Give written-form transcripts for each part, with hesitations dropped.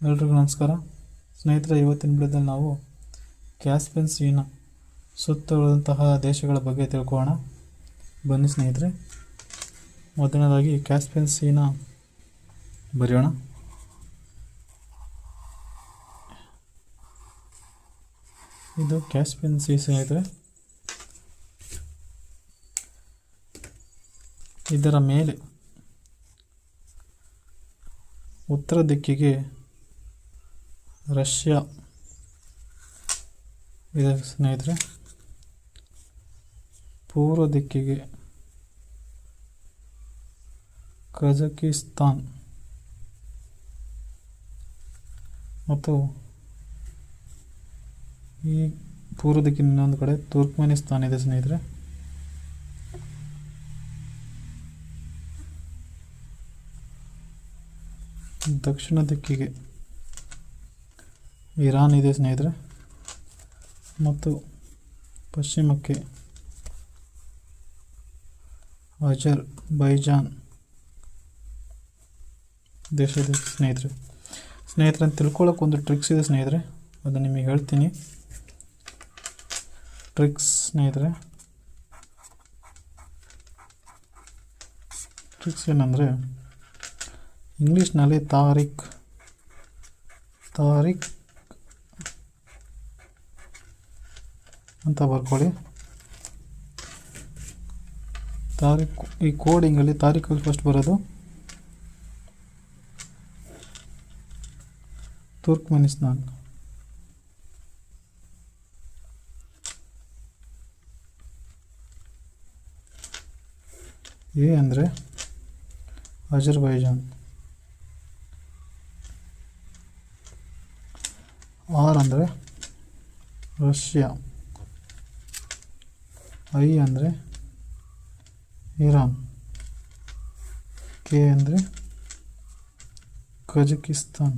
ಎಲ್ರಿಗೂ ನಮಸ್ಕಾರ ಸ್ನೇಹಿತರೆ. ಇವತ್ತಿನ ವಿಡಿಯೋದಲ್ಲಿ ನಾವು ಕ್ಯಾಸ್ಪಿಯನ್ ಸೀನ ಸುತ್ತುವರಿದಂತಹ ದೇಶಗಳ ಬಗ್ಗೆ ತಿಳ್ಕೊಳ್ಳೋಣ. ಬನ್ನಿ ಸ್ನೇಹಿತರೆ. ಮೊದಲನೇದಾಗಿ ಕ್ಯಾಸ್ಪಿಯನ್ ಸೀನ ಬರೆಯೋಣ. ಇದು ಕ್ಯಾಸ್ಪಿಯನ್ ಸಿ ಸ್ನೇಹಿತರೆ. ಇದರ ಮೇಲೆ ಉತ್ತರ ದಿಕ್ಕಿಗೆ ರಷ್ಯಾ ಇದೆ ಸ್ನೇಹಿತರೆ. ಪೂರ್ವ ದಿಕ್ಕಿಗೆ ಕಜಕಿಸ್ತಾನ್ ಮತ್ತು ಈ ಪೂರ್ವ ದಿಕ್ಕಿನ ಇನ್ನೊಂದು ಕಡೆ ತುರ್ಕ್ಮೆನಿಸ್ತಾನ್ ಇದೆ ಸ್ನೇಹಿತರೆ. ದಕ್ಷಿಣ ದಿಕ್ಕಿಗೆ ಇರಾನ್ ಇದೆ ಸ್ನೇಹಿತರೆ ಮತ್ತು ಪಶ್ಚಿಮಕ್ಕೆ ಅಜರ್ಬೈಜಾನ್ ದೇಶ ಇದೆ ಸ್ನೇಹಿತರೆ ತಿಳ್ಕೊಳ್ಳೋಕೆ ಒಂದು ಟ್ರಿಕ್ಸ್ ಇದೆ ಸ್ನೇಹಿತರೆ, ಅದನ್ನು ನಿಮಗೆ ಹೇಳ್ತೀನಿ. ಟ್ರಿಕ್ಸ್ ಏನಂದರೆ, ಇಂಗ್ಲೀಷ್ನಲ್ಲಿ ತಾರೀಖ್ ಅಂತ ಬರ್ಕೊಳ್ಳಿ. ತಾರೀಖು ಈ ಕೋಡಿಂಗಲ್ಲಿ ತಾರೀಖಲ್ಲಿ ಫಸ್ಟ್ ಬರೋದು ತುರ್ಕ್ಮೆನಿಸ್ತಾನ್, ಎ ಅಂದರೆ ಅಜರ್ಬೈಜಾನ್, ಆರ್ ಅಂದರೆ ರಷ್ಯಾ, ಐ ಅಂದರೆ ಇರಾನ್, ಕೆ ಅಂದರೆ ಕಜಕಿಸ್ತಾನ್.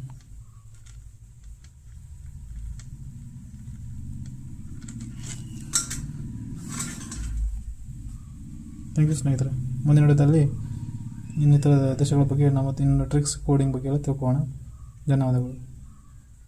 ಥ್ಯಾಂಕ್ ಯು ಸ್ನೇಹಿತರೆ. ಮುಂದಿನ ವಿಡಿಯೋದಲ್ಲಿ ಇನ್ನಿತರ ದೇಶಗಳ ಬಗ್ಗೆ ನಾವು ಇನ್ನೊಂದು ಟ್ರಿಕ್ಸ್ ಕೋಡಿಂಗ್ ಬಗ್ಗೆ ಎಲ್ಲ ತಿಳ್ಕೊಳ್ಳೋಣ. ಧನ್ಯವಾದಗಳು.